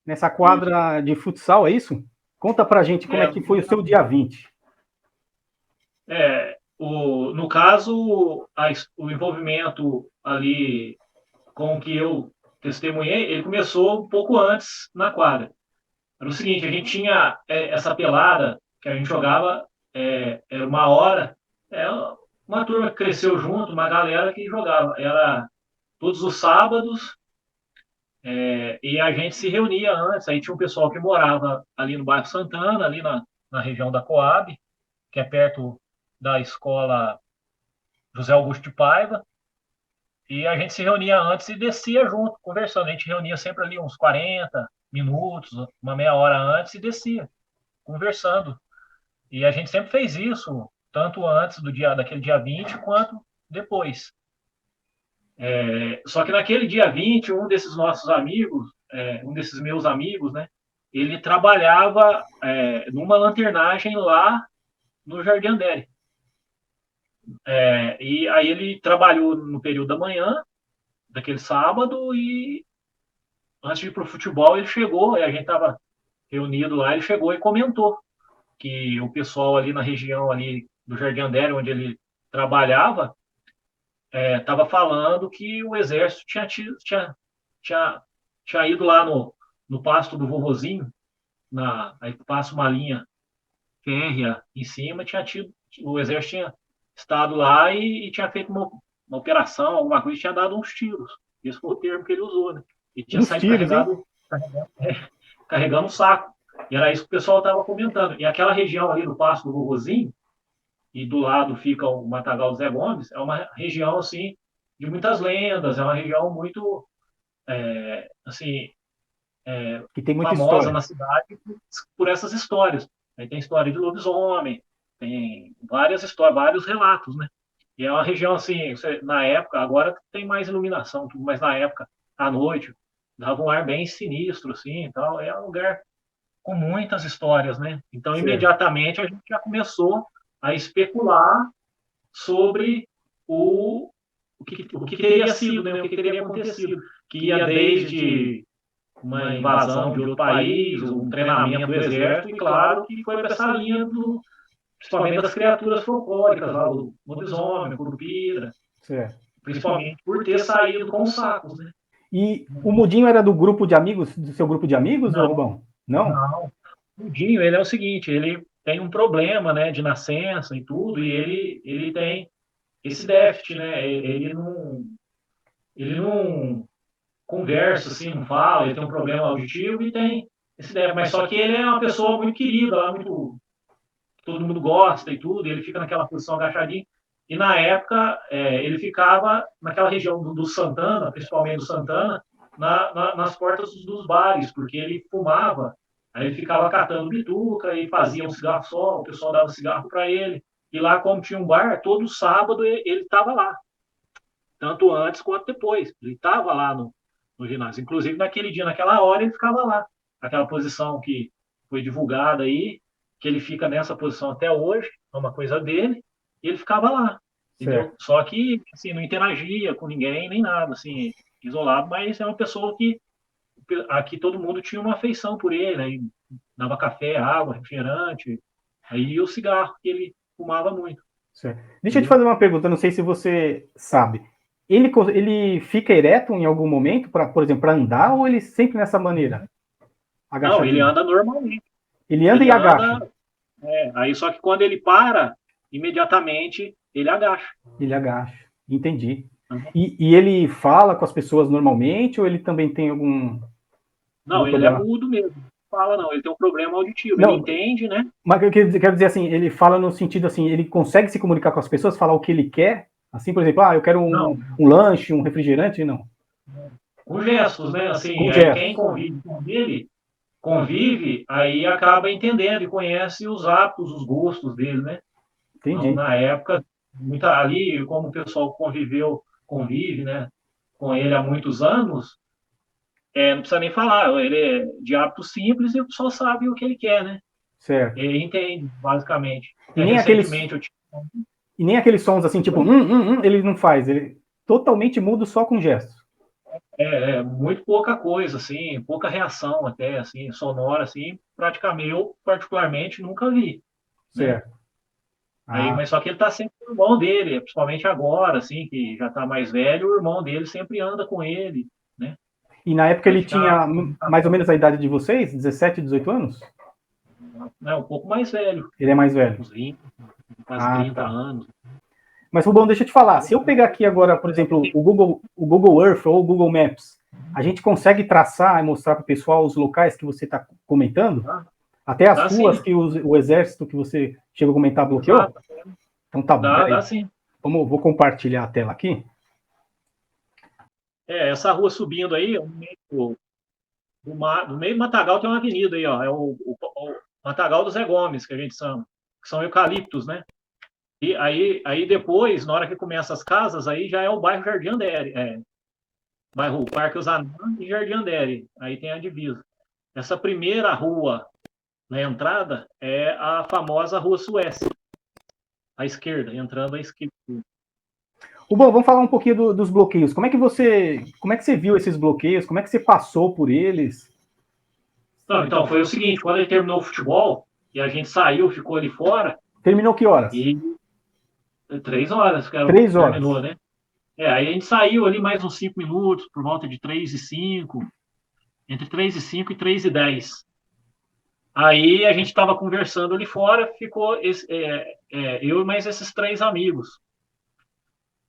nessa quadra de futsal, é isso? Conta pra gente como é que foi o seu dia 20. No caso, o envolvimento ali com o que eu testemunhei, ele começou um pouco antes na quadra. Era o seguinte, a gente tinha essa pelada que a gente jogava, era uma hora, uma turma que cresceu junto, uma galera que jogava. Era todos os sábados, e a gente se reunia antes. Aí tinha um pessoal que morava ali no bairro Santana, ali na região da Coab, que é perto da escola José Augusto de Paiva. E a gente se reunia antes e descia junto, conversando. A gente reunia sempre ali uns 40 minutos, uma meia hora antes e descia, conversando. E a gente sempre fez isso, tanto antes daquele dia 20 quanto depois. Só que naquele dia 20 um desses nossos amigos, um desses meus amigos, né, ele trabalhava numa lanternagem lá no Jardim Andere. E aí ele trabalhou no período da manhã, daquele sábado, e antes de ir para o futebol ele chegou, e a gente estava reunido lá, ele chegou e comentou que o pessoal ali na região ali do Jardim Andere, onde ele trabalhava, estava falando que o exército tinha, tinha ido lá no pasto do vovozinho, aí passa uma linha férrea em cima, o exército tinha estado lá e tinha feito uma operação, alguma coisa, tinha dado uns tiros. Esse foi o termo que ele usou, né? E tinha Uns saído tiros, hein? carregando um saco. E era isso que o pessoal estava comentando. E aquela região ali do pasto do vovozinho, e do lado fica o Matagal do Zé Gomes, é uma região, assim, de muitas lendas, é uma região muito, assim, Que tem muita famosa história. na cidade por essas histórias. Aí tem história de lobisomem, tem várias histórias, vários relatos, né? E é uma região, assim, na época, agora tem mais iluminação, mas na época, à noite, dava um ar bem sinistro, assim, então é um lugar com muitas histórias, né? Então, Certo. imediatamente, a gente já começou a especular sobre o que teria sido, né? O que teria acontecido. Que ia desde uma invasão de outro país, um treinamento do exército, e claro que foi para essa linha principalmente das criaturas folclóricas, lá, do lobisomem, curupira, Certo. principalmente por ter saído com os sacos, né? E o Mudinho era do grupo de amigos, do seu grupo de amigos, ô Não, Rubão? Não? não. O Dinho, ele é o seguinte, ele tem um problema, né, de nascença e tudo, e ele tem esse déficit, né? Ele não conversa assim, não fala, ele tem um problema auditivo e tem esse déficit, mas só que ele é uma pessoa muito querida, muito todo mundo gosta e tudo, e ele fica naquela posição agachadinho. E na época, ele ficava naquela região do Santana, principalmente do Santana, nas portas dos bares, porque ele fumava, aí ele ficava catando bituca e fazia um cigarro só, o pessoal dava cigarro para ele. E lá, como tinha um bar, todo sábado ele estava lá, tanto antes quanto depois. Ele estava lá no ginásio. Inclusive, naquele dia, naquela hora, ele ficava lá. Aquela posição que foi divulgada aí, que ele fica nessa posição até hoje, é uma coisa dele, e ele ficava lá, entendeu? Certo. Só que, assim, não interagia com ninguém, nem nada, assim, isolado, mas é uma pessoa que aqui todo mundo tinha uma afeição por ele, aí dava café, água, refrigerante, aí o cigarro, que ele fumava muito, Certo. Deixa eu te entendeu? fazer uma pergunta, não sei se você sabe. Ele fica ereto em algum momento, por exemplo, para andar, ou ele sempre nessa maneira, Não, ele agachadinho? anda normalmente, Ele anda e ele agacha. anda. Aí só que quando ele para, imediatamente ele agacha. Ele agacha. Entendi. E ele fala com as pessoas normalmente, ou ele também tem algum Não, ele é problema? mudo mesmo. Não fala não, ele tem um problema auditivo. Ele Não, entende, né? mas eu quero dizer assim, ele fala no sentido assim, ele consegue se comunicar com as pessoas, falar o que ele quer? Assim, por exemplo, eu quero Não, um lanche, um refrigerante? Não. com gestos, né? Assim, Com aí gestos. quem convive com ele, convive, aí acaba entendendo e conhece os hábitos, os gostos dele, né? Então, Entendi. na época, ali, como o pessoal convive, né, com ele há muitos anos, não precisa nem falar, ele é de hábito simples e o pessoal sabe o que ele quer, né? Certo. Ele entende, basicamente. E nem aqueles, Recentemente eu tive. e nem aqueles sons assim, tipo, ele não faz. Ele totalmente mudo só com gestos. muito pouca coisa, assim, pouca reação até, assim, sonora, assim, praticamente, eu particularmente nunca vi, né? Certo. Aí, Ah, mas só que ele tá sempre com o irmão dele, principalmente agora, assim, que já tá mais velho, o irmão dele sempre anda com ele, né? e na época Aí ele fica, tinha mais ou menos a idade de vocês? 17, 18 anos? né, um pouco mais velho, Ele é mais velho. uns 20, quase Ah, 30 tá. anos. Mas, Rubão, deixa eu te falar. Se eu pegar aqui agora, por exemplo, o Google Earth ou o Google Maps, a gente consegue traçar e mostrar para o pessoal os locais que você está comentando? Tá? Até as Dá ruas sim, que o exército que você chegou a comentar bloqueou? exato. Então tá bom, Dá peraí. sim. Vou compartilhar a tela aqui. Essa rua subindo aí, no meio no meio do Matagal tem uma avenida aí, ó. É o Matagal do Zé Gomes, que a gente chama, que são eucaliptos, né? E aí depois, na hora que começa as casas, aí já é o bairro Jardim Andere, bairro Parque Osanã e Jardim Andere. Aí tem a divisa. Essa primeira rua na entrada é a famosa Rua Suécia, à esquerda, entrando à esquerda. Rubão, vamos falar um pouquinho dos bloqueios. Como é que você viu esses bloqueios? Como é que você passou por eles? Não, então, foi o seguinte, quando ele terminou o futebol, e a gente saiu, ficou ali fora, Terminou que horas? e 3 horas que Três horas. terminou, né? Aí a gente saiu ali mais uns 5 minutos, por volta de 3h05, entre 3h05 e 3h10. Aí a gente estava conversando ali fora, ficou eu e mais esses três amigos.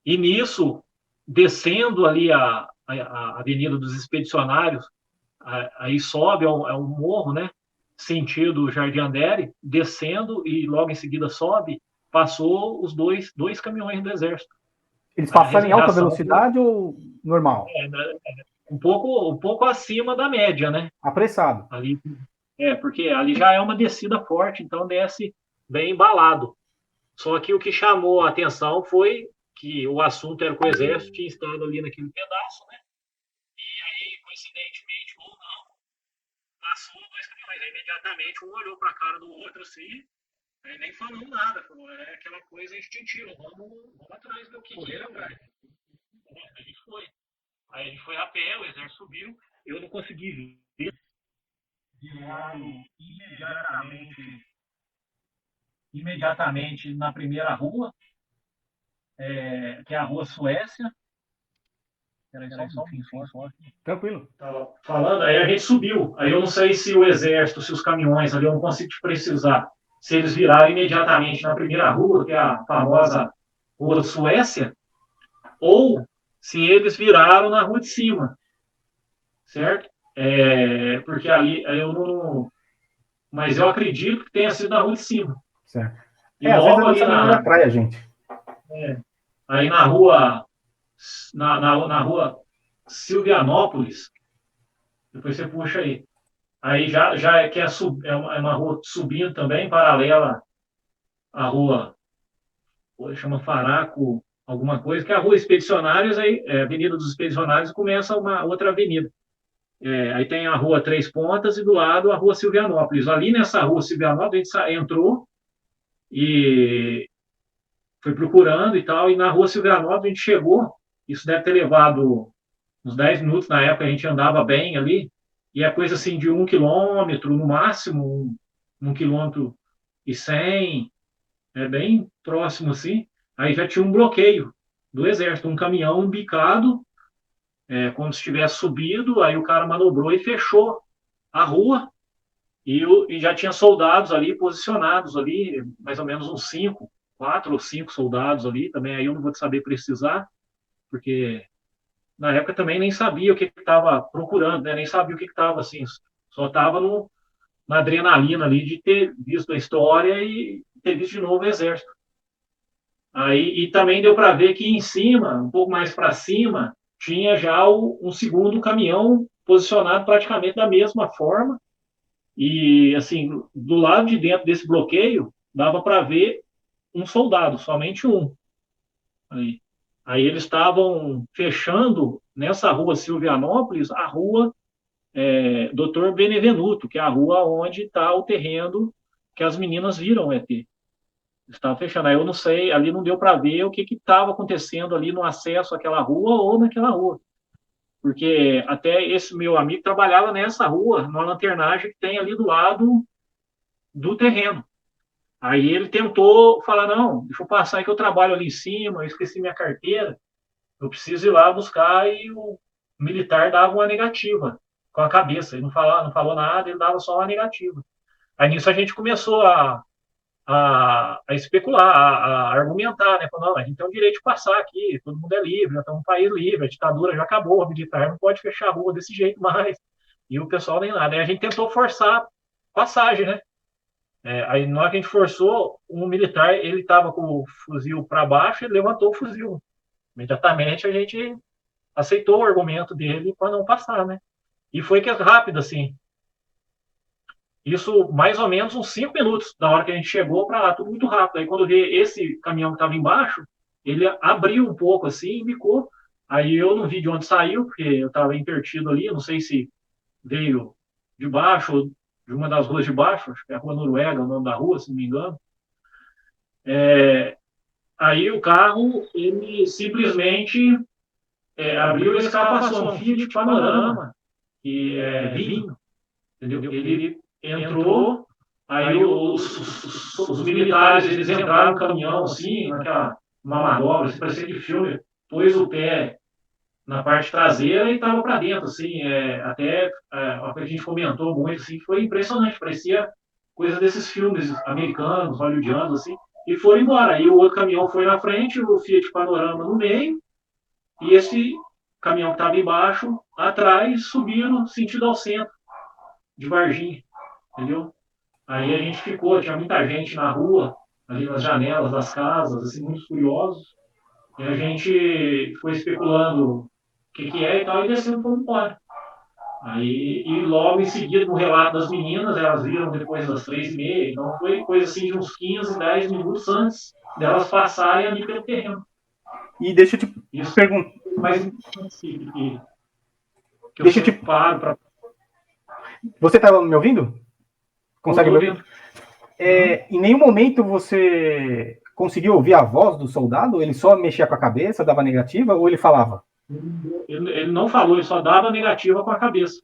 E nisso, descendo ali a Avenida dos Expedicionários, aí sobe, é um morro, né? Sentido Jardim Andere, descendo e logo em seguida sobe, passou os dois caminhões do Exército. Eles A passaram em alta reação foi velocidade ou normal? um pouco acima da média, né? Apressado. Ali, porque ali já é uma descida forte, então desce bem embalado. Só que o que chamou a atenção foi que o assunto era que o Exército tinha estado ali naquele pedaço, né? E coincidentemente ou não, passou dois caminhões. Aí, imediatamente um olhou para a cara do outro assim, aí nem falou nada, falou, é aquela coisa instintiva, vamos atrás do que é, cara. A gente foi. Aí a gente foi a pé, o exército subiu, eu não consegui ver. Viraram imediatamente na primeira rua, que é a Rua Suécia. Peraí, só um pouquinho, só. Tranquilo. Tava falando, aí a gente subiu. Aí eu não sei se o exército, se os caminhões ali, eu não consigo te precisar, se eles viraram imediatamente na primeira rua, que é a famosa Rua Suécia, ou se eles viraram na rua de cima, certo? Porque ali eu não. Mas eu acredito que tenha sido na rua de cima. Certo. E Às vezes a logo ali nossa memória trai a gente. aí na rua, na rua Silvianópolis, depois você puxa aí. Aí já é que é uma rua subindo também, paralela à rua, chama Faraco, alguma coisa, que é a Rua Expedicionários, aí, Avenida dos Expedicionários, começa uma outra avenida. Aí tem a Rua Três Pontas e do lado a Rua Silvianópolis. Ali nessa Rua Silvianópolis, a gente entrou e foi procurando e tal, e na Rua Silvianópolis a gente chegou, isso deve ter levado uns 10 minutos, na época a gente andava bem ali, e é coisa assim de 1 quilômetro, no máximo, 1 quilômetro e 100, é bem próximo assim. Aí já tinha um bloqueio do exército, um caminhão embicado, como se tivesse subido, aí o cara manobrou e fechou a rua, e já tinha soldados ali posicionados ali, mais ou menos uns 4 ou 5 soldados ali, também aí eu não vou saber precisar, porque na época também nem sabia o que estava procurando, né? Nem sabia o que estava assim, só estava na adrenalina ali de ter visto a história e ter visto de novo o exército. Aí, e também deu para ver que em cima, um pouco mais para cima, tinha já um segundo caminhão posicionado praticamente da mesma forma. E, assim, do lado de dentro desse bloqueio, dava para ver um soldado, somente um. Aí, aí eles estavam fechando nessa rua Silvianópolis, a rua Doutor Benevenuto, que é a rua onde está o terreno que as meninas viram o ET. Estava fechando. Aí eu não sei, ali não deu para ver o que estava acontecendo ali no acesso àquela rua ou naquela rua. porque até esse meu amigo trabalhava nessa rua, numa lanternagem que tem ali do lado do terreno. Aí ele tentou falar, não, deixa eu passar aí que eu trabalho ali em cima, eu esqueci minha carteira, eu preciso ir lá buscar, e o militar dava uma negativa com a cabeça, ele não falou nada, ele dava só uma negativa. Aí nisso a gente começou a especular, a argumentar, né? Falando, não, a gente tem o direito de passar aqui, todo mundo é livre, nós estamos um país livre, a ditadura já acabou, a militar não pode fechar a rua desse jeito mais. E o pessoal nem nada. Aí a gente tentou forçar passagem, né? Aí na hora que a gente forçou, um militar, ele estava com o fuzil para baixo e levantou o fuzil. Imediatamente a gente aceitou o argumento dele para não passar, né? E foi que é rápido, assim. Isso mais ou menos uns 5 minutos da hora que a gente chegou para lá, tudo muito rápido. Aí quando eu vi esse caminhão que estava embaixo, ele abriu um pouco assim e bicou. Aí eu não vi de onde saiu, porque eu estava intertido ali, eu não sei se veio de baixo, ou de uma das ruas de baixo, acho que é a Rua Noruega, o nome da rua, se não me engano. Aí o carro, ele simplesmente abriu a escapação, um Fiat Panorama, que é vinho, entendeu? Ele entrou, aí os militares, eles entraram no caminhão, assim, naquela uma manobra, assim, parecia de filme, pôs o pé na parte traseira e estava para dentro, assim, até o que a gente comentou muito, assim, foi impressionante, parecia coisa desses filmes americanos, hollywoodianos, assim, e foram embora. Aí o outro caminhão foi na frente, o Fiat Panorama no meio, e esse caminhão que estava embaixo, atrás, subiram sentido ao centro de Varginha, entendeu? Aí a gente ficou, tinha muita gente na rua, ali nas janelas das casas, assim, muito curiosos, e a gente foi especulando o que é e tal, e descendo para embora. Aí, e logo em seguida, no relato das meninas, elas viram depois das 3h30, então foi coisa assim de uns 15, 10 minutos antes delas passarem ali pelo terreno. E deixa eu te perguntar. Mas que Deixa eu te paro para. Você está me ouvindo? Consegue me ouvir? Em nenhum momento você conseguiu ouvir a voz do soldado? Ele só mexia com a cabeça, dava negativa, ou ele falava? Ele não falou, ele só dava negativa com a cabeça.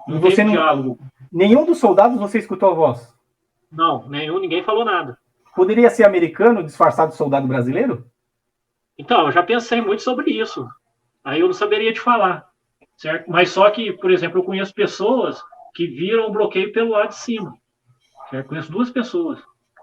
Não e você não... diálogo. Nenhum dos soldados você escutou a voz? Não, ninguém falou nada. Poderia ser americano disfarçado de soldado brasileiro? Então, eu já pensei muito sobre isso. Aí eu não saberia te falar, certo? Mas só que, por exemplo, eu conheço pessoas que viram o bloqueio pelo lado de cima. Certo? Conheço 2 pessoas.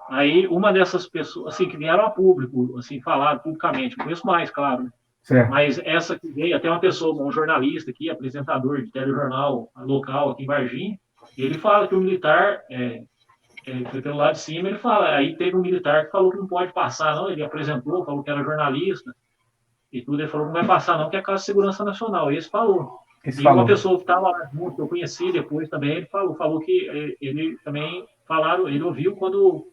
Aí uma dessas pessoas, assim, que vieram a público, assim, falaram publicamente. Conheço mais, claro. Né? Certo. Mas essa que veio, até uma pessoa, um jornalista aqui, apresentador de telejornal local aqui em Varginha, ele fala que o militar foi pelo lado de cima, ele fala, aí teve um militar que falou que não pode passar, não, ele apresentou, falou que era jornalista, e tudo, ele falou que não vai passar não, que é a Casa de Segurança Nacional, e esse falou. Uma pessoa que estava lá junto, que eu conheci depois também, ele falou que ele também falaram, ele ouviu quando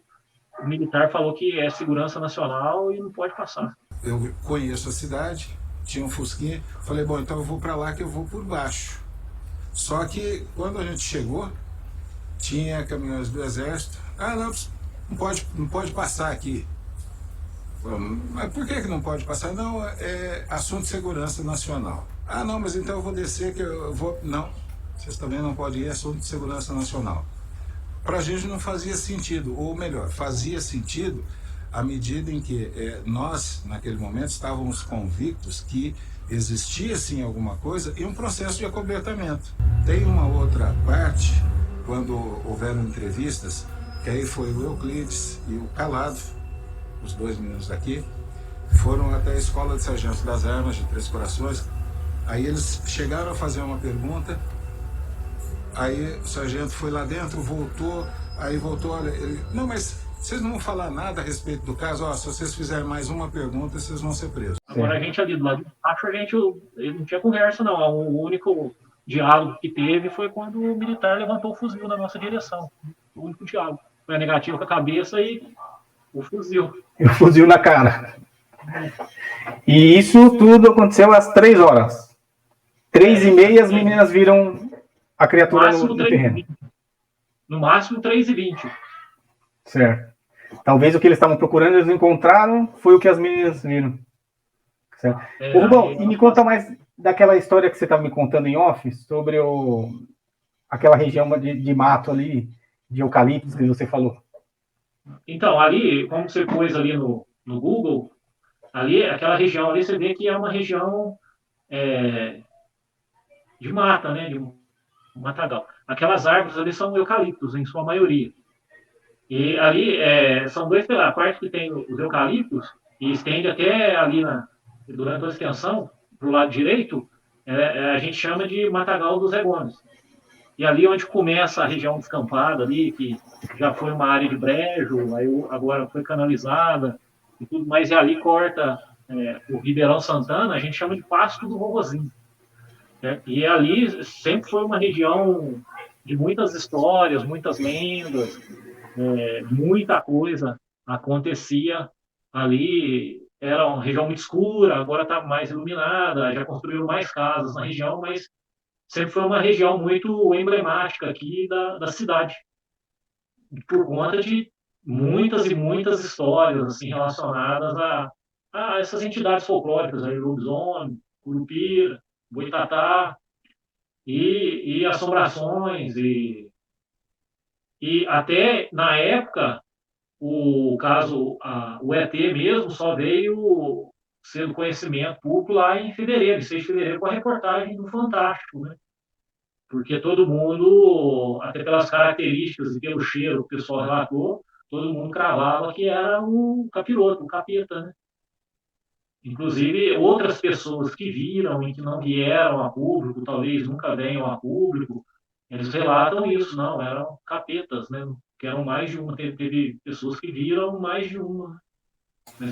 o militar falou que é segurança nacional e não pode passar. Eu conheço a cidade, tinha um fusquinha, falei, bom, então eu vou para lá que eu vou por baixo. Só que quando a gente chegou, tinha caminhões do exército, não pode passar aqui. Mas por que não pode passar? Não, é assunto de segurança nacional. Não, mas então eu vou descer que eu vou... Não, vocês também não podem ir, é assunto de segurança nacional. Para a gente não fazia sentido, ou melhor, fazia sentido à medida em que nós, naquele momento, estávamos convictos que existia sim alguma coisa e um processo de acobertamento. Tem uma outra parte, quando houveram entrevistas, que aí foi o Euclides e o Calado, os 2 meninos daqui, foram até a Escola de Sargentos das Armas de Três Corações. Aí eles chegaram a fazer uma pergunta, aí o sargento foi lá dentro, voltou, olha, ele, não, mas vocês não vão falar nada a respeito do caso, se vocês fizerem mais uma pergunta, vocês vão ser presos. Agora a gente ali do lado de baixo, ele não tinha conversa não, o único diálogo que teve foi quando o militar levantou o fuzil na nossa direção, o único diálogo, foi a negativa com a cabeça e o fuzil. E o fuzil na cara. E isso tudo aconteceu às 3 horas. 3h30 as meninas viram a criatura no terreno. No máximo 3h20. Certo. Talvez o que eles estavam procurando, eles não encontraram, foi o que as meninas viram. Certo. Rubão, e me conta mais daquela história que você estava me contando em off, sobre aquela região de mato ali, de eucaliptos que você falou. Então, ali, como você pôs ali no Google, ali, aquela região ali, você vê que é uma região é, de mata, né? De um matagal. Aquelas árvores ali são eucaliptos, em sua maioria. E ali são dois pedaços. A parte que tem os eucaliptos, e estende até ali durante toda a extensão, para o lado direito, a gente chama de matagal dos Zé Gomes. E ali onde começa a região descampada ali, que já foi uma área de brejo, aí agora foi canalizada e tudo mais, e ali corta o Ribeirão Santana, a gente chama de Pasto do Rogozinho. Né? E ali sempre foi uma região de muitas histórias, muitas lendas, muita coisa acontecia ali. Era uma região muito escura, agora está mais iluminada, já construíram mais casas na região, mas sempre foi uma região muito emblemática aqui da cidade, por conta de muitas e muitas histórias assim, relacionadas a essas entidades folclóricas, aí, lobisomem, curupira, boitatá, e assombrações, e até na época, o caso, o ET mesmo só veio sendo conhecimento público lá em fevereiro, 6 de fevereiro, com a reportagem do Fantástico, né? Porque todo mundo, até pelas características e pelo cheiro que o pessoal relatou, todo mundo cravava que era um capiroto, um capeta, né? Inclusive, outras pessoas que viram e que não vieram a público, talvez nunca venham a público, eles relatam isso, não, eram capetas, né? Que eram mais de uma, teve pessoas que viram mais de uma. Mas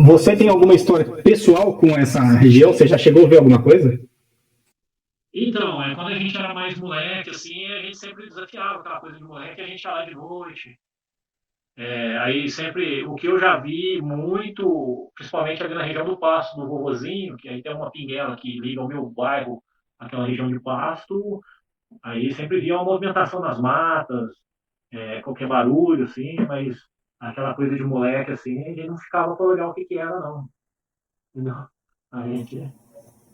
Você tem alguma história pessoal com essa região? Você já chegou a ver alguma coisa? então, quando a gente era mais moleque, assim, a gente sempre desafiava aquela coisa de moleque, a gente ia lá de noite. Aí sempre, o que eu já vi muito, principalmente ali na região do Pasto, do Vovozinho, que aí tem uma pinguela que liga o meu bairro àquela região de Pasto, aí sempre via uma movimentação nas matas, qualquer barulho, assim, mas aquela coisa de moleque, assim, a gente não ficava para olhar o que era, não. Entendeu? A gente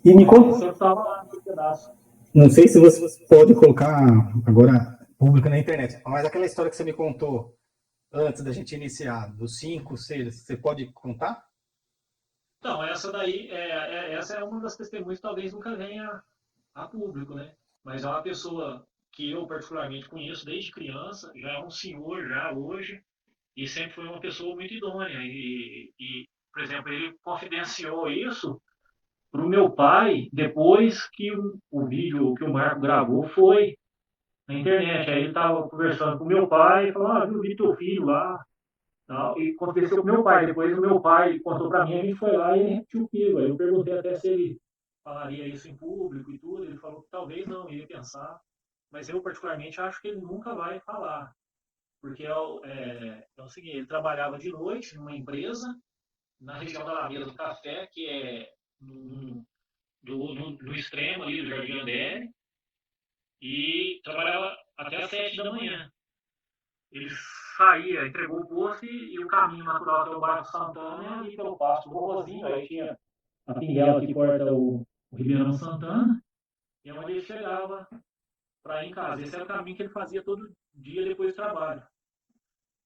E me conta, sempre estava lá no pedaço. não sei se você pode colocar agora público na internet, mas aquela história que você me contou antes da gente iniciar, dos 5 seres, você pode contar? Então, essa daí, essa é uma das testemunhas que talvez nunca venha a público, né? Mas é uma pessoa que eu particularmente conheço desde criança, já é um senhor já hoje, e sempre foi uma pessoa muito idônea. Por exemplo, ele confidenciou isso para o meu pai depois que o vídeo que o Marco gravou foi na internet. Aí ele estava conversando com o meu pai e falou: Ah, eu vi teu filho lá. Tal, e aconteceu com o meu pai. Depois o meu pai contou para mim, a gente foi lá e repetiu aquilo. Aí eu perguntei até se ele falaria isso em público e tudo. Ele falou que talvez não, ia pensar. Mas eu, particularmente, acho que ele nunca vai falar. Porque é o seguinte: ele trabalhava de noite numa empresa na região da Alameda do Café, que é no extremo ali do Jardim Andere, e trabalhava até às 7 da manhã. Ele saía, entregou o posto e o caminho natural até o bairro Santana e pelo Pasto Rosinho, aí tinha a pinguela que corta o Ribeirão Santana, e é onde ele chegava para ir em casa. Esse era o caminho que ele fazia todo dia depois do trabalho.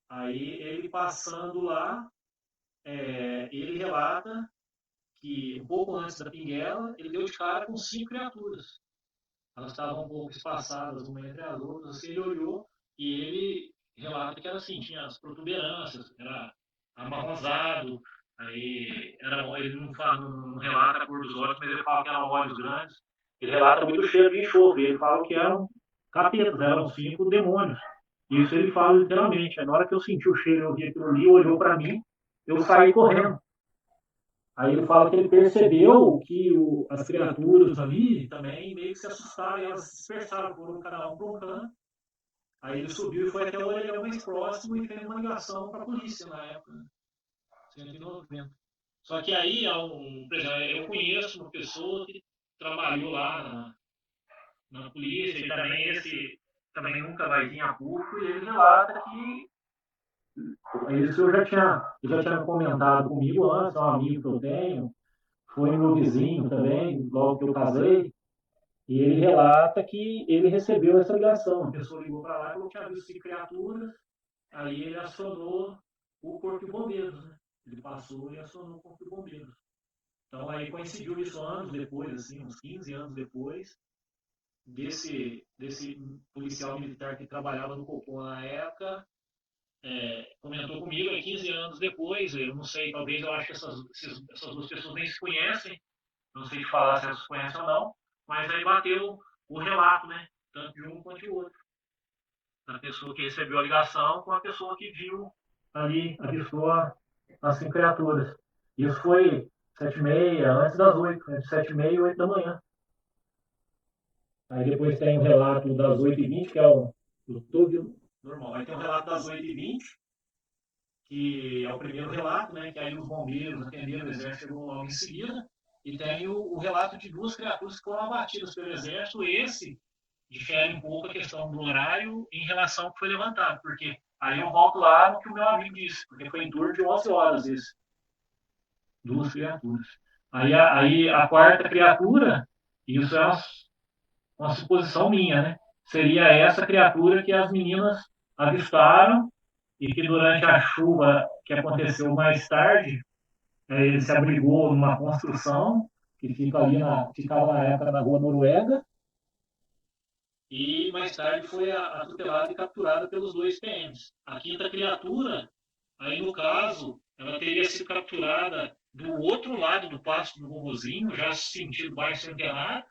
Aí ele passando lá, ele relata que um pouco antes da pinguela, ele deu de cara com 5 criaturas. Elas estavam um pouco espaçadas uma entre as outras, assim, ele olhou e ele relata que era assim, tinha as protuberâncias, era amarronzado, aí ele não relata a cor dos olhos, mas ele fala que eram olhos grandes, ele relata muito cheiro de enxofre, ele fala que eram capetas, eram 5 demônios. Isso ele fala literalmente. Aí, na hora que eu senti o cheiro, eu vi aquilo ali, olhou para mim, eu saí correndo. Aí ele fala que ele percebeu que as criaturas ali também meio que se assustaram e elas se dispersaram, foram cada um para um canto. Aí ele subiu e foi até o orelhão mais próximo e fez uma ligação para a polícia na época, né? 190. Só que aí, por exemplo, eu conheço uma pessoa que trabalhou lá na polícia e também esse também nunca vai vir a público e ele relata que isso eu já tinha comentado comigo antes, é um amigo que eu tenho, foi meu vizinho também, logo que eu casei, e ele relata que ele recebeu essa ligação. A pessoa ligou para lá e falou que tinha visto criaturas, aí ele acionou o Corpo de Bombeiros, né? Ele passou e acionou o Corpo de Bombeiros. Então aí coincidiu isso anos depois, assim, uns 15 anos depois, desse policial militar que trabalhava no Copom na época, comentou comigo, 15 anos depois, eu não sei, talvez eu acho que essas duas pessoas nem se conhecem, não sei te falar se elas se conhecem ou não, mas aí bateu o relato, né? Tanto de um quanto de outro. Da pessoa que recebeu a ligação com a pessoa que viu ali, avistou as 5 criaturas. Isso foi 7h30, antes das 8, entre 7h30 e 8 da manhã. Aí depois tem o relato das 8h20, que é o tudo normal. Aí tem o relato das 8h20, que é o primeiro relato, né? Que aí os bombeiros atenderam, o exército chegou logo em seguida. E tem o relato de 2 criaturas que foram abatidas pelo exército. Esse difere um pouco a questão do horário em relação ao que foi levantado, porque aí eu volto lá no que o meu amigo disse, porque foi em torno de 11 horas esse. 2 criaturas. Aí a quarta criatura, isso é uma suposição minha, né? Seria essa criatura que as meninas avistaram e que durante a chuva que aconteceu mais tarde, ele se abrigou numa construção que ficava na época na Rua Noruega, e mais tarde foi atutelada e capturada pelos 2 PMs. A quinta criatura, aí no caso, ela teria sido capturada do outro lado do Passo do Morrozinho, já sentido bairro Centenário,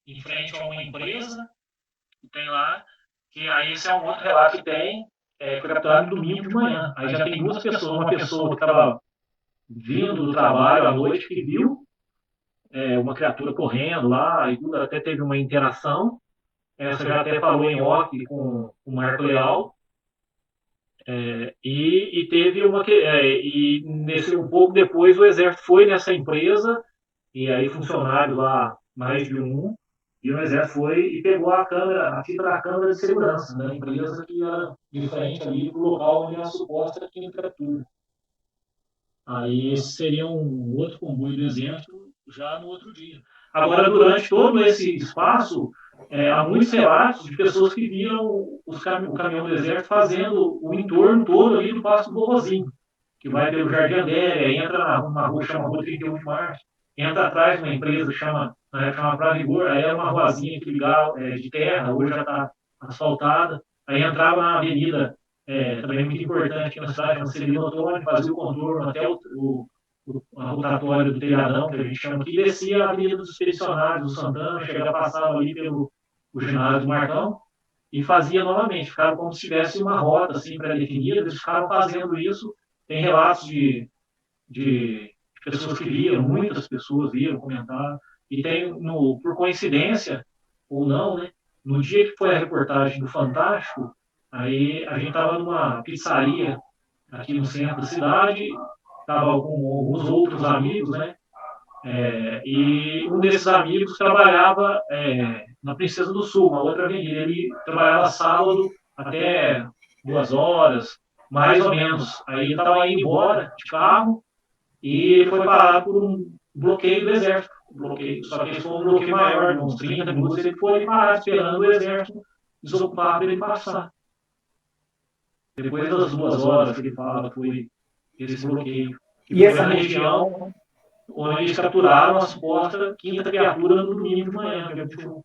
em frente a uma empresa que tem lá, que aí esse é um outro relato que tem, foi capturado no domingo de manhã. Aí já tem 2 pessoas, uma pessoa que estava vindo do trabalho à noite, que viu uma criatura correndo lá, e tudo, até teve uma interação. Essa já até falou em off com o Marco Leal. E teve uma que. E nesse, um pouco depois o Exército foi nessa empresa, e aí funcionários lá, mais de um, e o Exército foi e pegou a fita da câmera de segurança da empresa que era de frente ali do local onde a suposta quinta-feira. Aí esse seria um outro comboio do Exército já no outro dia. Agora, durante todo esse espaço, há muitos relatos de pessoas que viram o caminhão do Exército fazendo o entorno todo ali do Passo do Borrozinho, que vai pelo Jardim Adélia, entra numa rua que chama Rua 31 de Março, entra atrás de uma empresa que chama Pra Vigor, aí é uma ruazinha que ligava de terra, hoje já está asfaltada, aí entrava na avenida, também muito importante aqui na cidade, chama Celino Antônio, fazia o contorno até a rotatória do Telhadão, que a gente chama aqui, descia a Avenida dos Expedicionários do Santana, chegava, passava ali pelo ginásio do Marcão, e fazia novamente, ficava como se tivesse uma rota assim, pré-definida, eles ficavam fazendo isso. Tem relatos de pessoas que viram, muitas pessoas viram, comentaram, e tem, por coincidência, ou não, né, no dia que foi a reportagem do Fantástico, aí a gente estava numa pizzaria aqui no centro da cidade, estava com alguns outros amigos, né? E um desses amigos trabalhava na Princesa do Sul, uma outra avenida. Ele trabalhava sábado até 2 horas, mais ou menos. Aí ele estava indo embora de carro e ele foi parado por um bloqueio do Exército. Só que foi um bloqueio maior, de uns 30 minutos. Ele foi parado esperando o Exército desocupar para ele passar. Depois das 2 horas que ele fala, foi esse bloqueio. E essa região onde eles capturaram a suposta quinta criatura no domingo de manhã, que é 21.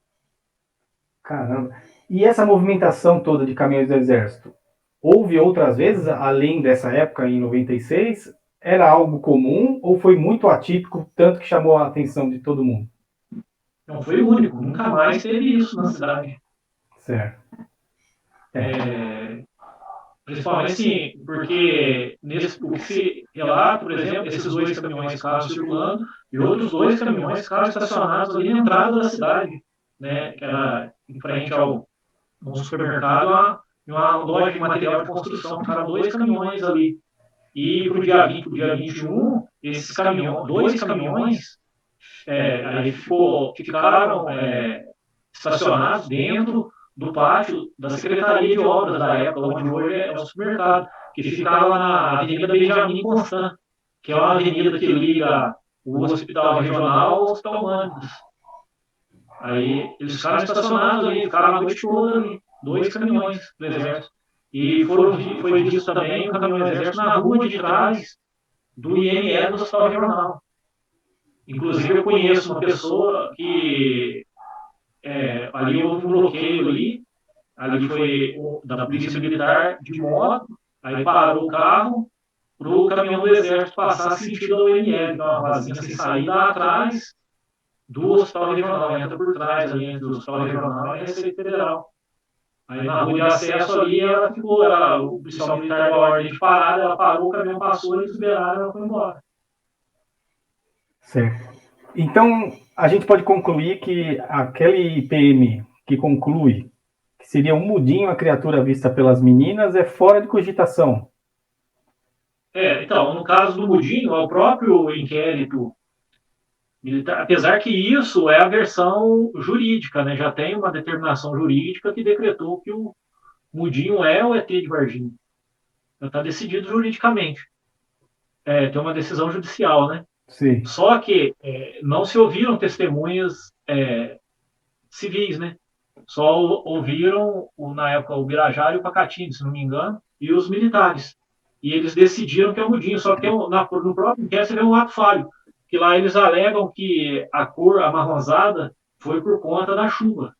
Caramba. E essa movimentação toda de caminhões do Exército, houve outras vezes, além dessa época, em 96? Era algo comum ou foi muito atípico, tanto que chamou a atenção de todo mundo? Não, foi único. Nunca mais teve isso na cidade. Certo. Principalmente assim, porque o que se relata, por exemplo, esses 2 caminhões ficaram circulando e outros 2 caminhões ficaram estacionados ali na entrada da cidade, né, que era em frente ao um supermercado e uma loja de material de construção. Ficaram 2 caminhões ali. E para o dia 20, para o dia 21, esses 2 caminhões aí ficaram estacionados dentro do pátio da Secretaria de Obras da época, onde hoje é o supermercado, que ficava na Avenida Benjamin Constant, que é uma avenida que liga o hospital regional ao hospital Humanitas. Aí eles ficaram estacionados ali, ficaram a noite toda ali, 2 caminhões do Exército. E foi visto também um caminhão do Exército na rua de trás do IME do Hospital Regional. Inclusive, eu conheço uma pessoa que ali houve um bloqueio ali foi da Polícia Militar de moto, aí parou o carro para o caminhão do Exército passar sentido ao IML, então uma vazinha sem saída atrás do Hospital Regional, entra por trás ali entre o Hospital Regional e a Receita Federal. Aí na rua de acesso ali, ela ficou, o policial militar da ordem de parada, ela parou, o caminhão passou, eles liberaram, ela foi embora. Certo. Então, a gente pode concluir que aquele PM que conclui que seria um mudinho a criatura vista pelas meninas é fora de cogitação. Então, no caso do mudinho, o próprio inquérito militar, apesar que isso é a versão jurídica, né? Já tem uma determinação jurídica que decretou que o mudinho é o ET de Varginha. Já está decidido juridicamente. Tem uma decisão judicial, né? Sim. Só que não se ouviram testemunhas civis, né? Só ouviram, na época, o Birajara e o Pacatini, se não me engano, e os militares. E eles decidiram que é o mudinho. Só que no próprio inquérito você vê um ato falho, que lá eles alegam que a cor amarronzada foi por conta da chuva,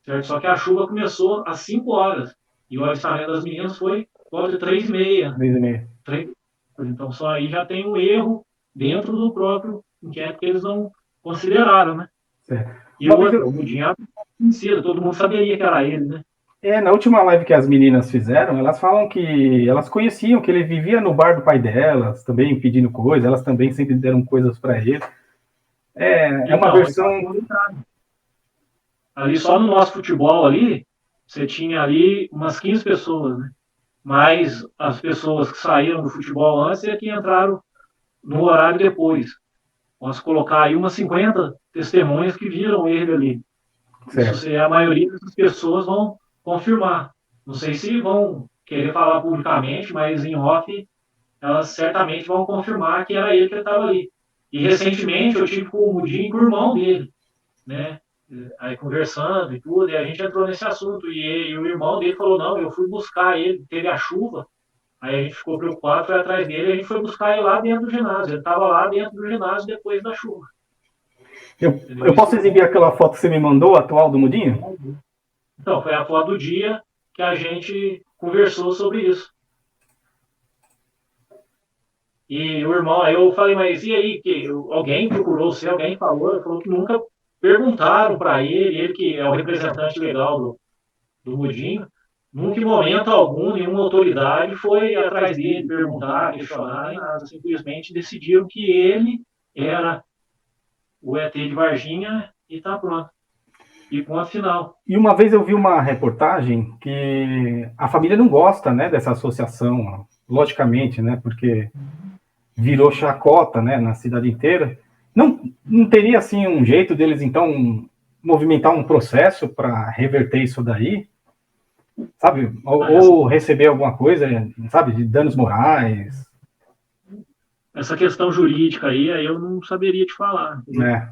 certo? Só que a chuva começou às 5 horas e o avistamento das meninas foi por 3h30. 3h30. Então só aí já tem um erro dentro do próprio inquérito que eles não consideraram, né? Certo. E o mudinho era conhecido, todo mundo saberia que era ele, né? Na última live que as meninas fizeram, elas falam que elas conheciam que ele vivia no bar do pai delas, também pedindo coisas, elas também sempre deram coisas para ele. É uma versão... Ali só no nosso futebol ali, você tinha ali umas 15 pessoas, né? Mas as pessoas que saíram do futebol antes é que entraram no horário depois. Posso colocar aí umas 50 testemunhas que viram ele ali. Isso, a maioria dessas pessoas vão confirmar. Não sei se vão querer falar publicamente, mas em off elas certamente vão confirmar que era ele que estava ali. E recentemente eu tive com o Mudinho e com o irmão dele, né? Aí conversando e tudo, e a gente entrou nesse assunto. E o irmão dele falou: não, eu fui buscar ele, teve a chuva. Aí a gente ficou preocupado, foi atrás dele, e a gente foi buscar ele lá dentro do ginásio. Ele estava lá dentro do ginásio depois da chuva. Eu posso exibir aquela foto que você me mandou, atual do Mudinho? Então, foi a foto do dia que a gente conversou sobre isso. E o irmão, aí eu falei, mas e aí, que alguém procurou você, alguém falou? Ele falou que nunca perguntaram para ele que é o representante legal do Mudinho, nunca em momento algum, nenhuma autoridade foi atrás dele perguntar, questionar, nem nada. Simplesmente decidiram que ele era o ET de Varginha e tá pronto. E ponto final. E uma vez eu vi uma reportagem que a família não gosta, né, dessa associação, logicamente, né, porque virou chacota, né, na cidade inteira. Não teria, assim, um jeito deles, então, movimentar um processo para reverter isso daí? Sabe? Ou receber alguma coisa, sabe, de danos morais? Essa questão jurídica aí eu não saberia te falar.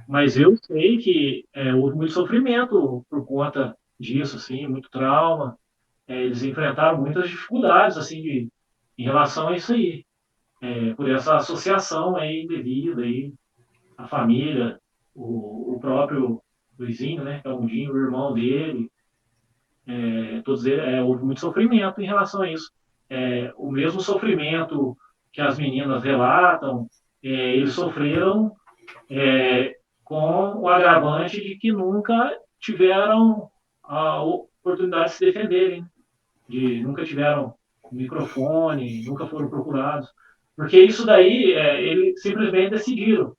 Mas eu sei que houve muito sofrimento por conta disso, assim, muito trauma. Eles enfrentaram muitas dificuldades, assim, em relação a isso aí. Por essa associação aí devida aí, a família, o próprio Luizinho, né, que é o Mudinho, o irmão dele, todos eles, houve muito sofrimento em relação a isso. O mesmo sofrimento que as meninas relatam, eles sofreram com o agravante de que nunca tiveram a oportunidade de se defenderem, nunca tiveram microfone, nunca foram procurados. Porque isso daí, eles simplesmente decidiram.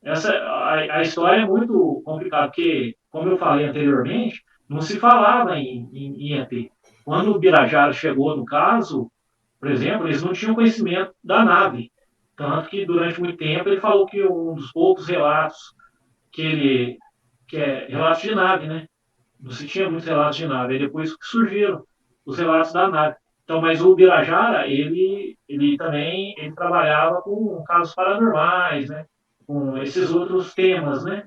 A história é muito complicada, porque, como eu falei anteriormente, não se falava em ET. Quando o Birajara chegou no caso, por exemplo, eles não tinham conhecimento da nave. Tanto que, durante muito tempo, ele falou que um dos poucos relatos que é relatos de nave, né? Não se tinha muitos relatos de nave. Aí depois que surgiram os relatos da nave. Então, mas o Birajara, ele também trabalhava com casos paranormais, né? com esses outros temas, né?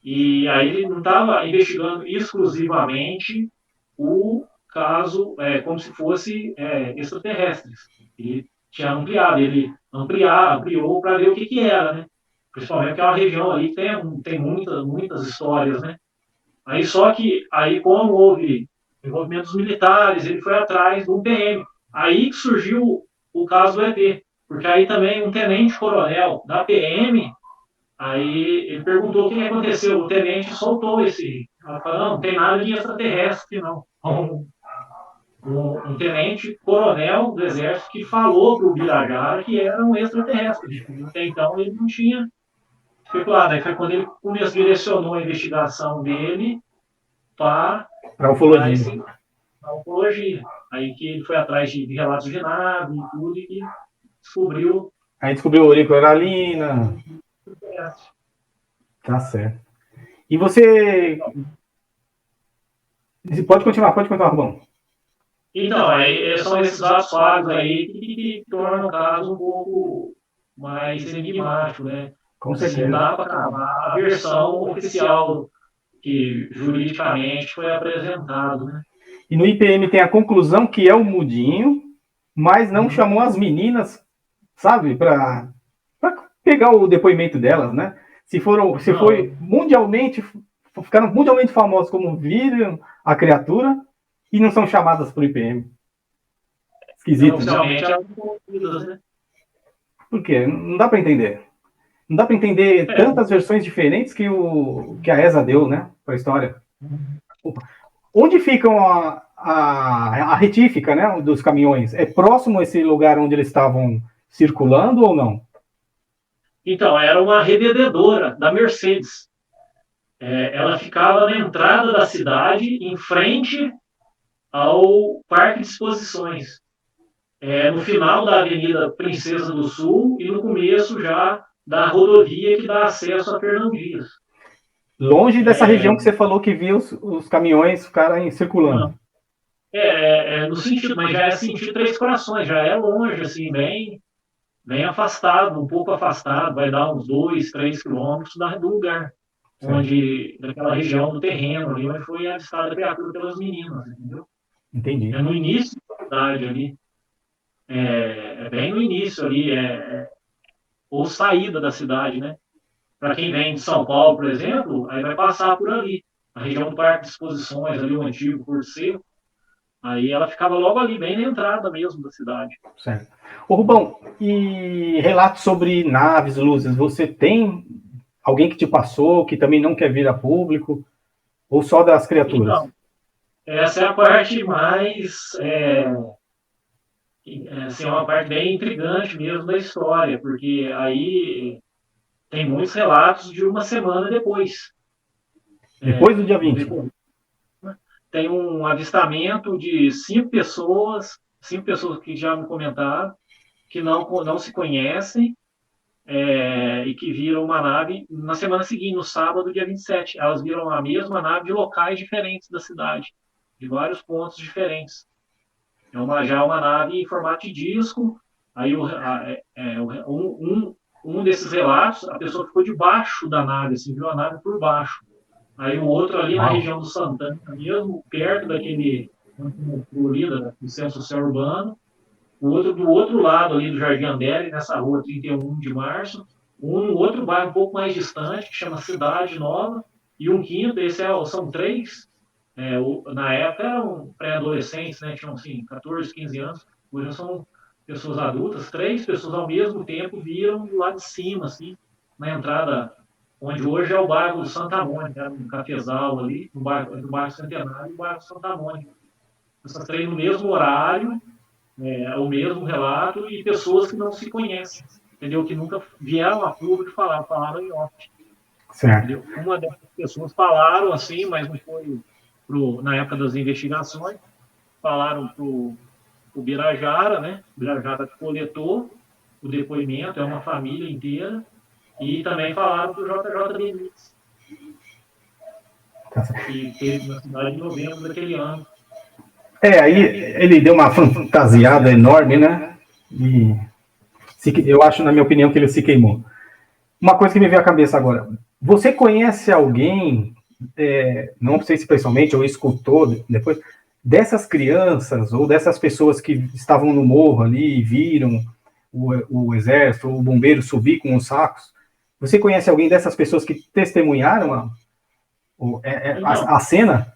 E aí ele não estava investigando exclusivamente o caso como se fosse extraterrestres. Ele tinha ampliado, ampliou para ver o que era, né? Principalmente porque é uma região ali que tem muitas histórias, né? Aí só que, aí como houve envolvimentos militares, ele foi atrás do PM. Aí que surgiu o caso do ET, porque aí também um tenente-coronel da PM, aí ele perguntou o que aconteceu, o tenente soltou ela falou, não tem nada de extraterrestre, não. Um tenente-coronel do exército que falou para o Birajara que era um extraterrestre. Até então ele não tinha especulado. Aí foi quando ele direcionou a investigação dele para a ufologia. A ufologia. Aí que ele foi atrás de relatos de nave e tudo, e descobriu. Aí descobriu auricularina. Tá certo. E você. Pode continuar, Rubão. Então, aí, são esses atos vagos aí que tornam o caso um pouco mais enigmático, né? Com certeza. Não dá para acabar a versão oficial que juridicamente foi apresentado, né? E no IPM tem a conclusão que é o mudinho, mas não chamou as meninas, sabe, para pegar o depoimento delas, né? Se foi mundialmente, ficaram mundialmente famosos como viram a criatura e não são chamadas para o IPM. Esquisito. Oficialmente eram conhecidas, né? Por quê? Não dá para entender. Não dá para entender tantas versões diferentes que a ESA deu, né, para a história. Onde ficam a retífica, né, dos caminhões? É próximo a esse lugar onde eles estavam circulando ou não? Então, era uma revendedora da Mercedes. Ela ficava na entrada da cidade, em frente ao Parque de Exposições. No final da Avenida Princesa do Sul e no começo já da rodovia que dá acesso a Fernão Dias. Longe dessa região que você falou que via os caminhões ficarem circulando. No sentido, mas já é sentido Três Corações, já é longe, assim, bem afastado, um pouco afastado, vai dar uns 2, 3 quilômetros do lugar, daquela região do terreno ali, onde foi avistada a criatura pelas meninas, entendeu? Entendi. É no início da cidade ali, bem no início ali, ou saída da cidade, né? Para quem vem de São Paulo, por exemplo, aí vai passar por ali, a região do Parque de Exposições, ali o antigo Porto Seco, aí ela ficava logo ali, bem na entrada mesmo da cidade. Certo. Ô Rubão, e relatos sobre naves, luzes, você tem alguém que te passou, que também não quer vir a público, ou só das criaturas? Então, essa é a parte mais, assim, uma parte bem intrigante mesmo da história, porque aí tem muitos relatos de uma semana depois. Depois do dia 20? Tem um avistamento de 5 pessoas que já me comentaram, que não se conhecem, e que viram uma nave na semana seguinte, no sábado, dia 27. Elas viram a mesma nave de locais diferentes da cidade, de vários pontos diferentes. Já uma nave em formato de disco. Aí um desses relatos, a pessoa ficou debaixo da nave, assim, viu a nave por baixo. Aí o outro ali na região do Santana, mesmo perto daquele do Centro Social Urbano. O outro do outro lado ali do Jardim Ambele, nessa rua 31 de março. Um outro bairro um pouco mais distante, que chama Cidade Nova. E um quinto, são 3. Na época eram pré-adolescentes, né? Tinham assim, 14, 15 anos. Hoje são pessoas adultas. 3 pessoas ao mesmo tempo viram do lado de cima, assim, na entrada, onde hoje é o bairro Santa Mônica, um cafezal ali, no bairro Centenário e o bairro Santa Mônica. Essas 3 no mesmo horário, o mesmo relato, e pessoas que não se conhecem, entendeu? Que nunca vieram a público falar, falaram em off. Certo. Entendeu? Uma dessas pessoas falaram assim, mas não foi na época das investigações, falaram para o Birajara, né? O Birajara coletou o depoimento, é uma família inteira, e também falaram para o JJ Benítez, que teve na cidade em novembro daquele ano. Aí ele deu uma fantasiada enorme, né? E eu acho, na minha opinião, que ele se queimou. Uma coisa que me veio à cabeça agora. Você conhece alguém, não sei se pessoalmente ou escutou depois, dessas crianças ou dessas pessoas que estavam no morro ali e viram o exército, o bombeiro subir com os sacos? Você conhece alguém dessas pessoas que testemunharam Então, a cena?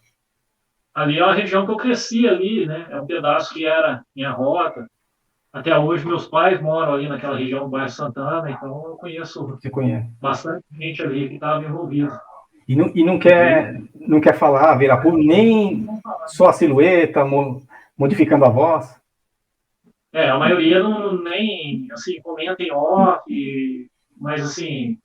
ali é uma região que eu cresci ali, né? É um pedaço que era minha rota. Até hoje, meus pais moram ali naquela região do bairro Santana, então eu conheço Você conhece? bastante gente ali que estava envolvida. E não quer falar, virar público, nem só a silhueta, modificando a voz. A maioria não nem assim comenta em off, mas assim,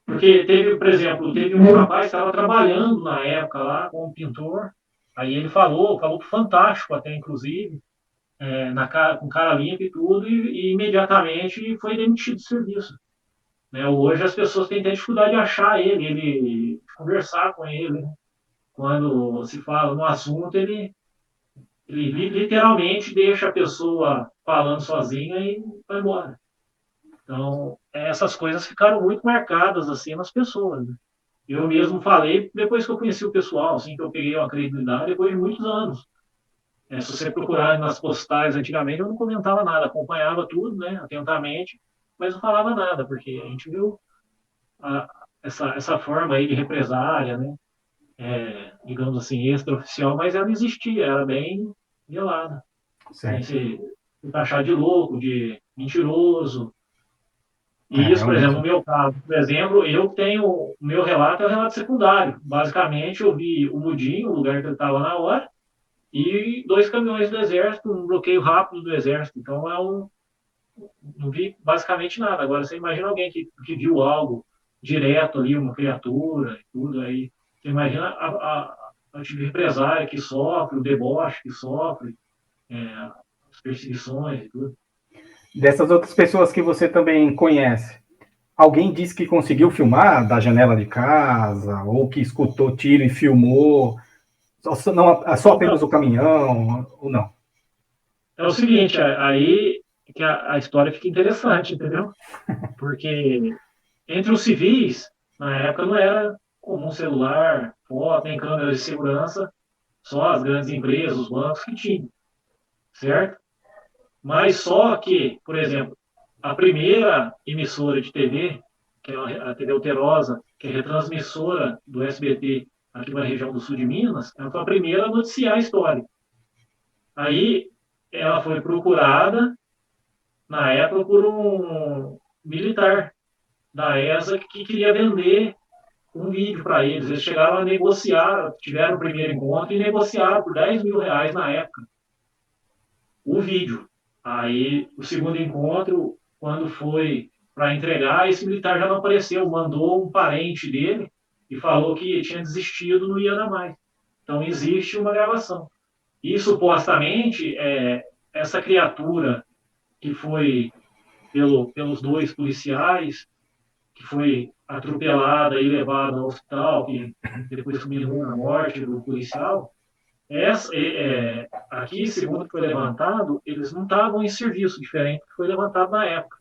porque teve, por exemplo, teve um rapaz que estava trabalhando na época lá como pintor, aí ele falou pro Fantástico até inclusive, com cara limpa e tudo, e imediatamente foi demitido do serviço. Né? Hoje as pessoas têm dificuldade de achar ele, de conversar com ele. Né? Quando se fala no assunto, ele literalmente deixa a pessoa falando sozinha e vai embora. Então, essas coisas ficaram muito marcadas assim nas pessoas. Né? Eu mesmo falei depois que eu conheci o pessoal, assim, que eu peguei uma credibilidade depois de muitos anos. Se você procurar nas postais antigamente, eu não comentava nada, acompanhava tudo, né, atentamente, mas não falava nada, porque a gente viu essa forma aí de represália, né, digamos assim, extraoficial, mas ela existia, era bem velada. Se taxar de louco, de mentiroso. E isso, por Realmente. exemplo, no meu caso, por exemplo, eu tenho, o meu relato é um relato secundário. Basicamente, eu vi o Mudinho, o lugar que ele estava na hora, e 2 caminhões do Exército, um bloqueio rápido do Exército. Então, não vi basicamente nada. Agora, você imagina alguém que viu algo direto ali, uma criatura e tudo aí. Você imagina a tipo de represária que sofre, o deboche que sofre, as perseguições e tudo. Dessas outras pessoas que você também conhece, alguém disse que conseguiu filmar da janela de casa, ou que escutou tiro e filmou, só apenas Então, o caminhão, ou não? é o seguinte, aí que a história fica interessante, entendeu? Porque entre os civis, na época não era comum celular, foto, nem câmeras de segurança, só as grandes empresas, os bancos que tinham, certo? Mas só que, por exemplo, a primeira emissora de TV, que é a TV Alterosa, que é retransmissora do SBT aqui na região do sul de Minas, ela foi a primeira a noticiar a história. Aí ela foi procurada, na época, por um militar da ESA que queria vender um vídeo para eles. Eles chegaram a negociar, tiveram o primeiro encontro e negociaram por R$ 10.000 na época o vídeo. Aí, o segundo encontro, quando foi para entregar, esse militar já não apareceu, mandou um parente dele e falou que tinha desistido, não ia dar mais. Então, existe uma gravação. E, supostamente, essa criatura que foi pelos 2 policiais, que foi atropelada e levada ao hospital, que depois sumiu na morte do policial, aqui, segundo que foi levantado, eles não estavam em serviço diferente que foi levantado na época.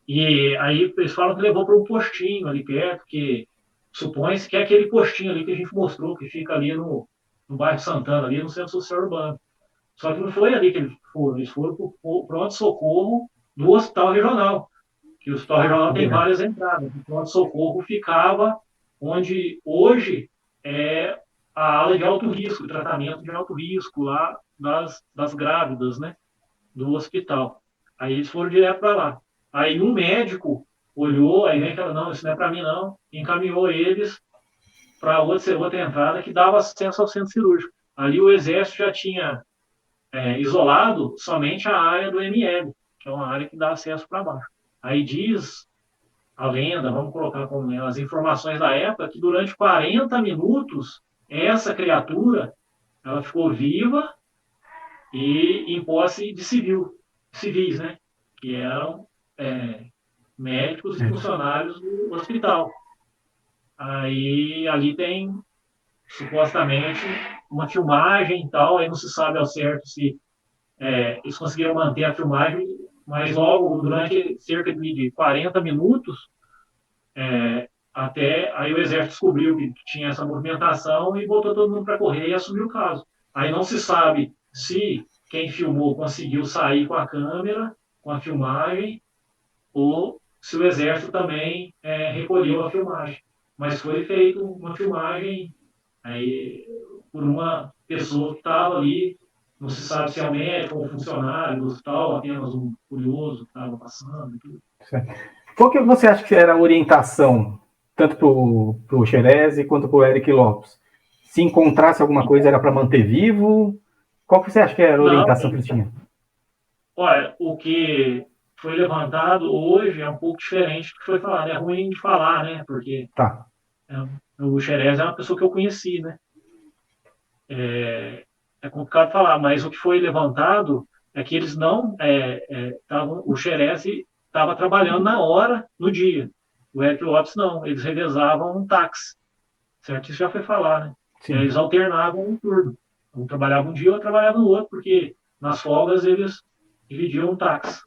E aí eles falam que levou para um postinho ali perto, que supõe-se que é aquele postinho ali que a gente mostrou, que fica ali no bairro Santana, ali no centro social urbano. Só que não foi ali que eles foram para o pronto-socorro do hospital regional, que o hospital regional tem várias entradas. O pronto-socorro ficava onde hoje é a ala de alto risco, tratamento de alto risco lá das grávidas, né, do hospital. Aí eles foram direto para lá. Aí um médico olhou, aí vem aquela, não, isso não é para mim não, e encaminhou eles para outra entrada que dava acesso ao centro cirúrgico. Ali o exército já tinha isolado somente a área do ML, que é uma área que dá acesso para baixo. Aí diz a lenda, vamos colocar como as informações da época, que durante 40 minutos essa criatura ela ficou viva e em posse de civis, né? Que eram médicos e funcionários do hospital. Aí ali tem supostamente uma filmagem e tal, aí não se sabe ao certo se eles conseguiram manter a filmagem, mas logo durante cerca de 40 minutos Até aí o exército descobriu que tinha essa movimentação e botou todo mundo para correr e assumiu o caso. Aí não se sabe se quem filmou conseguiu sair com a câmera, com a filmagem, ou se o exército também recolheu a filmagem. Mas foi feita uma filmagem aí, por uma pessoa que estava ali, não se sabe se é um médico ou um funcionário do hospital, apenas um curioso que estava passando. Tudo. Qual que você acha que era a orientação, tanto para o Xerez quanto para o Eric Lopes? Se encontrasse alguma coisa, era para manter vivo? Qual que você acha que era a orientação que eles tinham? Olha, o que foi levantado hoje é um pouco diferente do que foi falado. É ruim de falar, né? Porque o Xerez é uma pessoa que eu conheci, né? É complicado falar, mas o que foi levantado é que eles não o Xerez estava trabalhando na hora, no dia. O Eric Lopes não, eles revezavam um táxi, certo? Isso já foi falar, né? Eles alternavam um turno. Um trabalhava um dia, outro trabalhava no outro, porque nas folgas eles dividiam um táxi,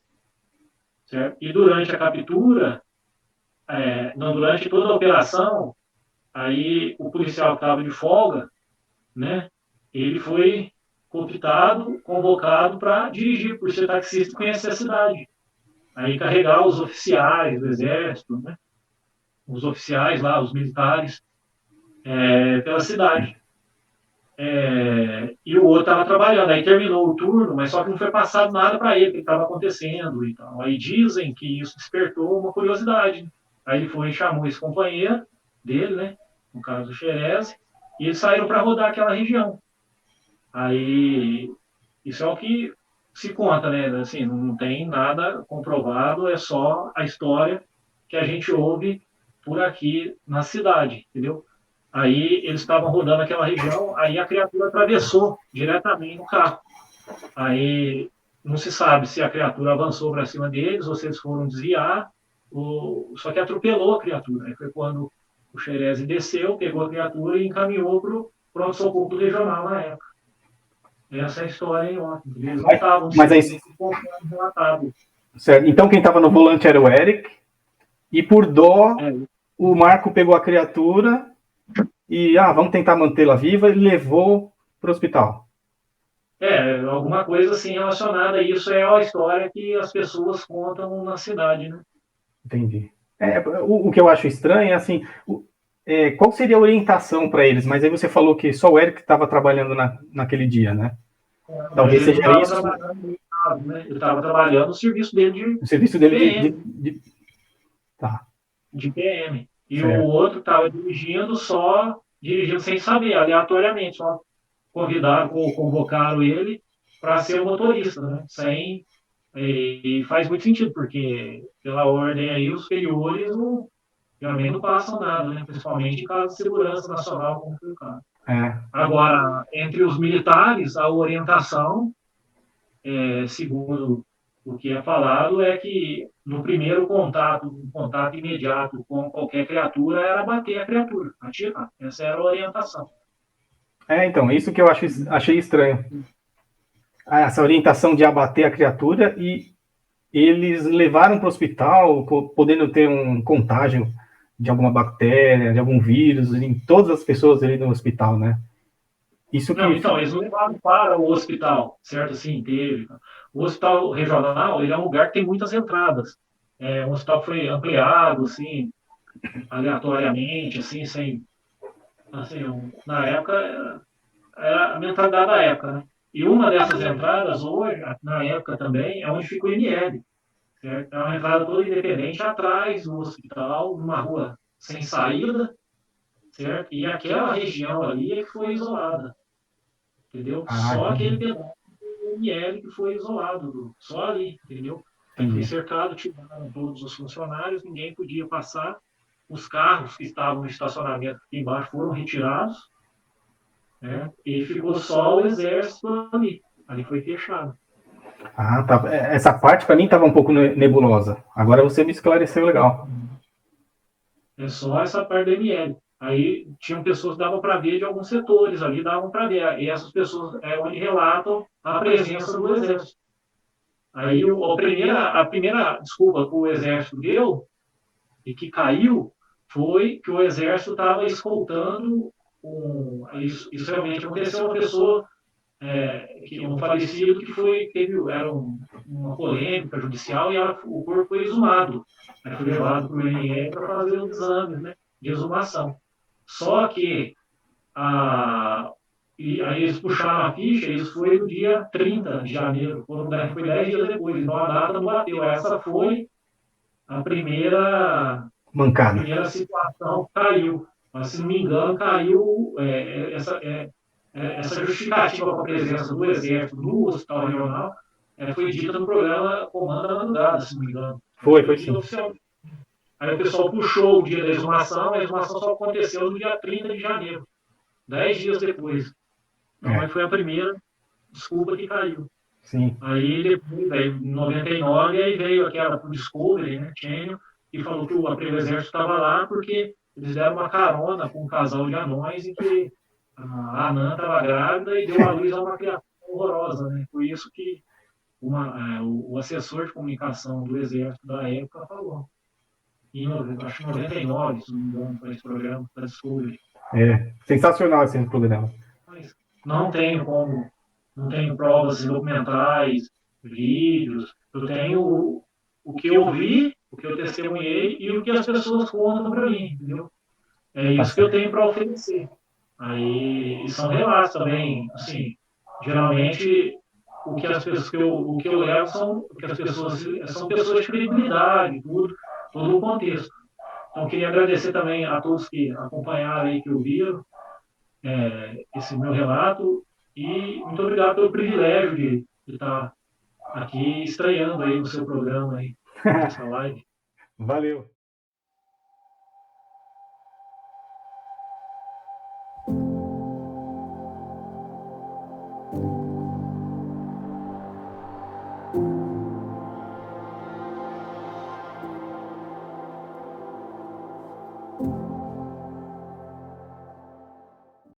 certo? E durante a captura, durante toda a operação, aí o policial que estava de folga, né? Ele foi cooptado, convocado para dirigir, por ser taxista e conhecer a cidade. Aí carregar os oficiais do exército, né? Os oficiais lá, os militares, pela cidade. E o outro estava trabalhando. Aí terminou o turno, mas só que não foi passado nada para ele, o que estava acontecendo e tal. Aí dizem que isso despertou uma curiosidade. Aí ele foi e chamou esse companheiro dele, né? No caso do Xerez, e eles saíram para rodar aquela região. Aí, isso é o que se conta, né? Assim, não tem nada comprovado, é só a história que a gente ouve por aqui na cidade, entendeu? Aí eles estavam rodando aquela região, aí a criatura atravessou diretamente no carro. Aí não se sabe se a criatura avançou para cima deles ou se eles foram desviar, só que atropelou a criatura. Aí foi quando o Xerez desceu, pegou a criatura e encaminhou para o pronto-socorro regional na época. Essa é a história em ontem. Eles não estavam relatados. Certo. Então quem estava no volante era o Eric, e por dó, o Marco pegou a criatura e vamos tentar mantê-la viva, e levou para o hospital. Alguma coisa assim relacionada a isso é a história que as pessoas contam na cidade, né? Entendi. O que eu acho estranho é assim, qual seria a orientação para eles? Mas aí você falou que só o Eric estava trabalhando naquele dia, né? Talvez seja isso. Ele estava trabalhando no serviço dele o serviço dele de PM. E certo. O outro estava dirigindo sem saber, aleatoriamente, só convidaram ou convocaram ele para ser o motorista, né? E faz muito sentido, porque pela ordem aí os superiores realmente não passam nada, né? Principalmente em caso de segurança nacional, como foi o caso. Agora, entre os militares, a orientação, segundo o que é falado, é que no primeiro contato imediato com qualquer criatura era bater a criatura, atirar. Essa era a orientação. Então, isso que eu achei estranho. Essa orientação de abater a criatura, e eles levaram para o hospital, podendo ter um contágio de alguma bactéria, de algum vírus, em todas as pessoas ali no hospital, né? Então, eles levaram para o hospital, certo? Sim, teve. O hospital regional, ele é um lugar que tem muitas entradas. Um hospital que foi ampliado, assim, aleatoriamente, assim, sem... Assim, na época, era a mentalidade da época, né? E uma dessas entradas, hoje, na época também, é onde fica o INL. Certo? É uma entrada toda independente atrás do hospital, numa rua sem saída, certo? E aquela região ali é que foi isolada. Entendeu? Só aquele pedaço do INL que foi isolado, só ali, entendeu? Foi cercado, tiraram todos os funcionários, ninguém podia passar. Os carros que estavam no estacionamento aqui embaixo foram retirados, né? E ficou só o exército ali. Ali foi fechado. Tá. Essa parte para mim estava um pouco nebulosa. Agora você me esclareceu legal. É só essa parte do ML. Aí tinham pessoas que davam para ver de alguns setores ali, davam para ver. E essas pessoas onde relatam a presença do exército. Aí a primeira desculpa que o exército deu, e que caiu, foi que o Exército estava escoltando isso realmente aconteceu, uma pessoa, um falecido que era uma polêmica judicial e o corpo foi exumado. Aí foi levado para o INR para fazer os exames, né, de exumação. Só que e aí eles puxaram a ficha, isso foi no dia 30 de janeiro, foi 10 dias depois, então a data não bateu. Essa foi a primeira situação que caiu. Mas, se não me engano, caiu essa justificativa para a presença do Exército no Hospital Regional, foi dita no programa Comando da Madrugada, se não me engano. Foi sim. Aí o pessoal puxou o dia da exumação, a exumação só aconteceu no dia 30 de janeiro, 10 dias depois. Então, aí foi a primeira desculpa que caiu. Sim. Aí, depois, em 99, aí veio aquela pro Discovery, né, Channel, e falou que o Exército estava lá porque eles deram uma carona com um casal de anões e que a Anã estava grávida e deu à luz a uma criatura horrorosa, né? Foi isso que o assessor de comunicação do Exército da época falou. Acho que em 99, se não me engano, para esse programa, para Discovery. Sensacional esse programa. Mas não tenho provas documentais, vídeos. Eu tenho o que eu vi, o que eu testemunhei e o que as pessoas contam para mim, entendeu? É isso que eu tenho para oferecer. Aí, e são relatos também, assim, geralmente o que eu levo são pessoas de credibilidade, todo o contexto. Então, queria agradecer também a todos que acompanharam aí, que ouviram esse meu relato, e muito obrigado pelo privilégio de estar aqui estreando aí no seu programa aí, nessa live. Valeu.